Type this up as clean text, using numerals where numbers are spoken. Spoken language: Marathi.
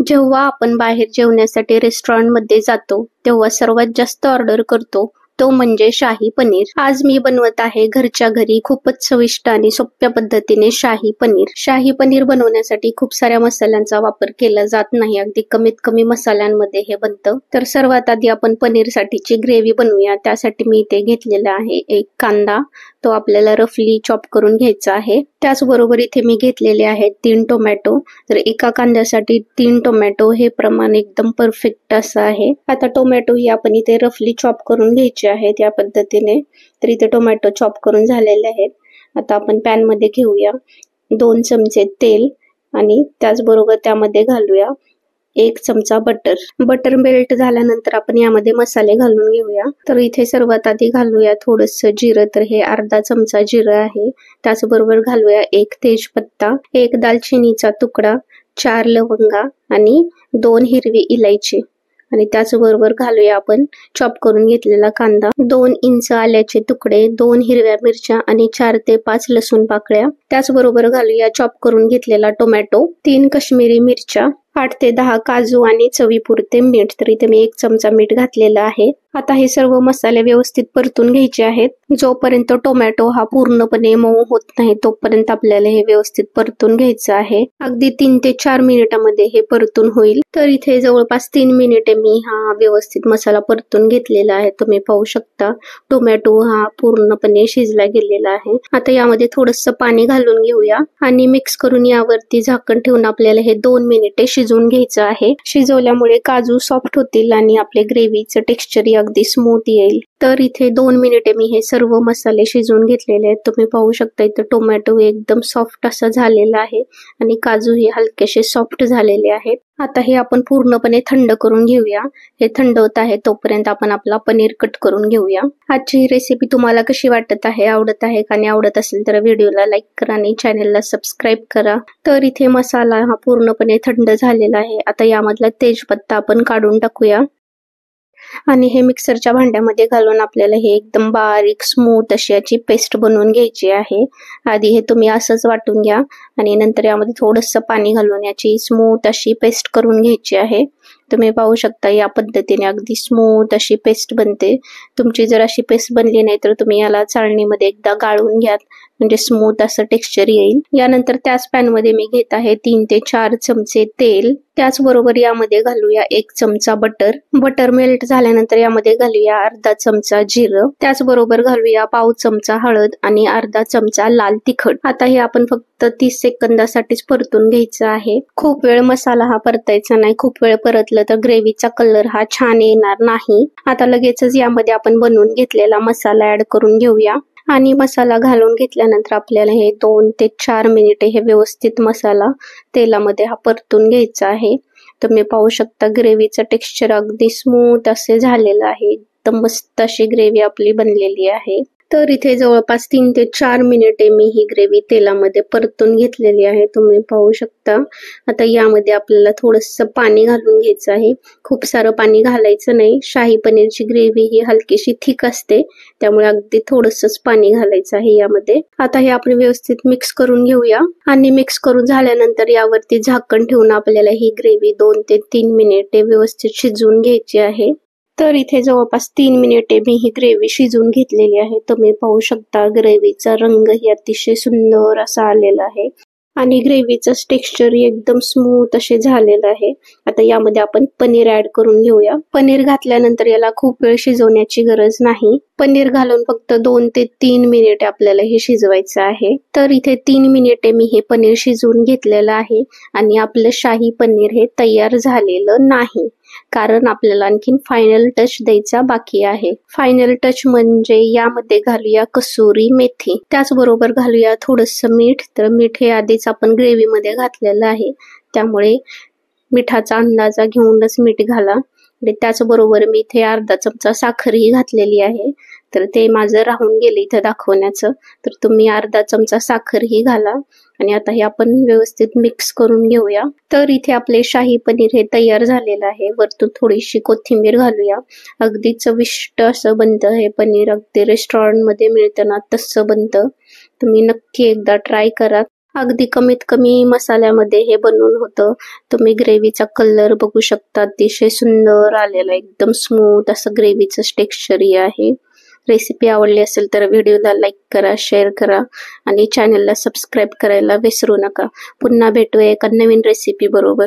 जेव्हा आपण बाहेर जेवण्यासाठी रेस्टॉरंटमध्ये जातो तेव्हा सर्वात जास्त ऑर्डर करतो तो म्हणजे शाही पनीर। आज मी बनवत आहे घरच्या घरी खूपच चविष्ट आणि सोप्या पद्धतीने शाही पनीर। शाही पनीर बनवण्यासाठी खूप साऱ्या मसाल्यांचा वापर केला जात नाही, अगदी कमीत कमी मसाल्यांमध्ये हे बनतं। तर सर्वात आधी आपण पनीर साठीची ग्रेव्ही बनवूया। त्यासाठी मी इथे घेतलेला आहे एक कांदा, तो आपल्याला रफली चॉप करून घ्यायचा आहे। त्याचबरोबर इथे मी घेतलेले आहेत 3 टोमॅटो। तर एका कांद्यासाठी 3 टोमॅटो हे प्रमाण एकदम परफेक्ट असं आहे। आता टोमॅटो ही आपण इथे रफली चॉप करून घ्यायचे आहेत या पद्धतीने। तर इथे टोमॅटो चॉप करून झालेले आहेत। आता आपण पॅन मध्ये घेऊया 2 चमचे तेल आणि त्याचबरोबर त्यामध्ये घालूया 1 चमचा बटर। बटर मेल्ट झाल्यानंतर आपण यामध्ये मसाले घालून घेऊया। तर इथे सर्वात आधी घालूया थोडंसं जिरं, तर हे अर्धा चमचा जिरं आहे। त्याचबरोबर घालूया 1 तेजपत्ता, 1 दालचिनीचा तुकडा, 4 लवंगा आणि 2 हिरवी इलायची आणि त्याचबरोबर घालूया आपण चॉप करून घेतलेला कांदा, 2 इंच आल्याचे तुकडे, 2 हिरव्या मिरच्या आणि 4 ते 5 लसूण पाकळ्या। त्याचबरोबर घालूया चॉप करून घेतलेला टोमॅटो, 3 काश्मीरी मिरच्या, 8 ते 10 काजू आणि चवीपुरते मीठ। तर इथे मी 1 चमचा मीठ घातलेला आहे। आता हे सर्व मसाले व्यवस्थित परतून घ्यायचे आहेत। जोपर्यंत टोमॅटो हा पूर्णपणे मऊ होत नाही तोपर्यंत आपल्याला हे व्यवस्थित परतून घ्यायचं आहे। अगदी 3 ते 4 मिनिटांमध्ये हे परतून होईल। तर इथे जवळपास 3 मिनिटे मी हा व्यवस्थित मसाला परतून घेतलेला आहे। तुम्ही पाहू शकता टोमॅटो हा पूर्णपणे शिजला गेलेला आहे। आता यामध्ये थोडंसं पाणी घालून घेऊया आणि मिक्स करून यावरती झाकण ठेवून आपल्याला हे 2 मिनिटे शिजवून घ्यायचं आहे। शिजवल्यामुळे काजू सॉफ्ट होतील आणि आपले ग्रेव्हीचं टेक्स्चर अगदी स्मूथ येईल। तर इथे 2 मिनिटे मी हे सर्व मसाले शिजवून घेतलेले आहेत। तुम्ही पाहू शकता इथे टोमॅटो एकदम सॉफ्ट असा झालेला आहे आणि काजू हे हलकेसे सॉफ्ट झालेले आहेत। आता हे आपण पूर्णपणे थंड करून घेऊया। हे थंड होत आहे तोपर्यंत आपण आपला पनीर कट करून घेऊया। आजची ही रेसिपी तुम्हाला कशी वाटत आहे, आवडत आहे का? आणि आवडत असेल तर व्हिडिओला लाईक करा आणि चॅनलला सबस्क्राईब करा। तर इथे मसाला हा पूर्णपणे थंड झालेला आहे। आता यामधला तेजपत्ता आपण काढून टाकूया आणि हे मिक्सरच्या भांड्यामध्ये घालून आपल्याला हे एकदम बारीक स्मूथ अशी याची पेस्ट बनवून घ्यायची आहे। आधी हे तुम्ही असंच वाटून घ्या आणि नंतर यामध्ये थोडंसं पाणी घालून याची स्मूथ अशी पेस्ट करून घ्यायची आहे। तुम्ही पाहू शकता या पद्धतीने अगदी स्मूथ अशी पेस्ट बनते। तुमची जर अशी पेस्ट बनली नाही तर तुम्ही याला चाळणीमध्ये एकदा गाळून घ्या, म्हणजे स्मूथ असं टेक्स्चर येईल। यानंतर त्याच पॅन मध्ये मी घेत आहे 3 ते 4 चमचे तेल। त्याचबरोबर यामध्ये घालूया 1 चमचा बटर। बटर मेल्ट झाल्यानंतर यामध्ये घालूया अर्धा चमचा जिरं। त्याचबरोबर घालूया पाव चमचा हळद आणि अर्धा चमचा लाल तिखट। आता हे आपण फक्त 30 सेकंदासाठीच परतून घ्यायचं आहे। खूप वेळ मसाला हा परतायचा नाही, खूप वेळ परतलं तर ग्रेव्हीचा कलर हा छान येणार नाही। आता लगेचच यामध्ये आपण बनवून घेतलेला मसाला ऍड करून घेऊया आणि मसाला घालून घेतल्यानंतर आपल्याला हे 2 ते 4 मिनिटे हे व्यवस्थित मसाला तेलामध्ये हा परतून घ्यायचा आहे। तुम्ही पाहू शकता ग्रेव्हीचं टेक्स्चर अगदी स्मूथ असे झालेलं आहे। एकदम मस्त अशी ग्रेव्ही आपली बनलेली आहे। तर इथे जवळपास 3 ते 4 मिनिटे मी ही ग्रेव्ही तेलामध्ये परतून घेतलेली आहे। तुम्ही पाहू शकता। आता यामध्ये आपल्याला थोडंसं पाणी घालून घ्यायचं आहे। खूप सारं पाणी घालायचं नाही, शाही पनीरची ग्रेव्ही ही हलकीशी थिक असते, त्यामुळे अगदी थोडंसंच पाणी घालायचं आहे यामध्ये। आता हे आपण व्यवस्थित मिक्स करून घेऊया आणि मिक्स करून झाल्यानंतर यावरती झाकण ठेवून आपल्याला ही ग्रेव्ही 2 ते 3 मिनिटे व्यवस्थित शिजवून घ्यायची आहे। तर इथे जवळपास 3 मिनिटे मी ही ग्रेव्ही शिजवून घेतलेली आहे। तुम्ही पाहू शकता ग्रेव्हीचा रंग ही अतिशय सुंदर असा आलेला आहे आणि ग्रेव्हीचं टेक्स्चर एकदम स्मूथ असे झालेलं आहे। आता यामध्ये आपण पनीर ऍड करून घेऊया। पनीर घातल्यानंतर याला खूप वेळ शिजवण्याची गरज नाही। पनीर घालून फक्त 2 ते 3 मिनिटे आपल्याला हे शिजवायचं आहे। तर इथे 3 मिनिटे मी हे पनीर शिजवून घेतलेलं आहे आणि आपलं शाही पनीर हे तयार झालेलं नाही, कारण आपल्याला आणखीन फायनल टच द्यायचा बाकी आहे। फायनल टच म्हणजे यामध्ये घालूया कसुरी मेथी, त्याचबरोबर घालूया थोडंसं मीठ। तर मीठ हे आधीच आपण ग्रेव्ही मध्ये घातलेलं आहे, त्यामुळे मिठाचा अंदाजा घेऊनच मीठ घाला। आणि त्याचबरोबर मी इथे अर्धा चमचा साखरही घातलेली आहे, तर ते माझं राहून गेले इथे दाखवण्याचं, तर तुम्ही अर्धा चमचा साखरही घाला आणि आता हे आपण व्यवस्थित मिक्स करून घेऊया। तर इथे आपले शाही पनीर हे तयार झालेलं आहे। वरतून थोडीशी कोथिंबीर घालूया। अगदी चविष्ट असं बनतं हे पनीर, अगदी रेस्टॉरंट मध्ये मिळतं ना तसं बनतं। तुम्ही नक्की एकदा ट्राय करा। अगदी कमीत कमी मसाल्यामध्ये हे बनवून होतं. तुम्ही ग्रेव्हीचा कलर बघू शकता, अतिशय सुंदर आलेला, एकदम स्मूथ असं ग्रेव्हीचं टेक्स्चर आहे. रेसिपी आवडली असेल तर व्हिडिओला लाईक करा, शेअर करा आणि चॅनलला सबस्क्राईब करायला विसरू नका. पुन्हा भेटूया एका नवीन रेसिपी बरोबर.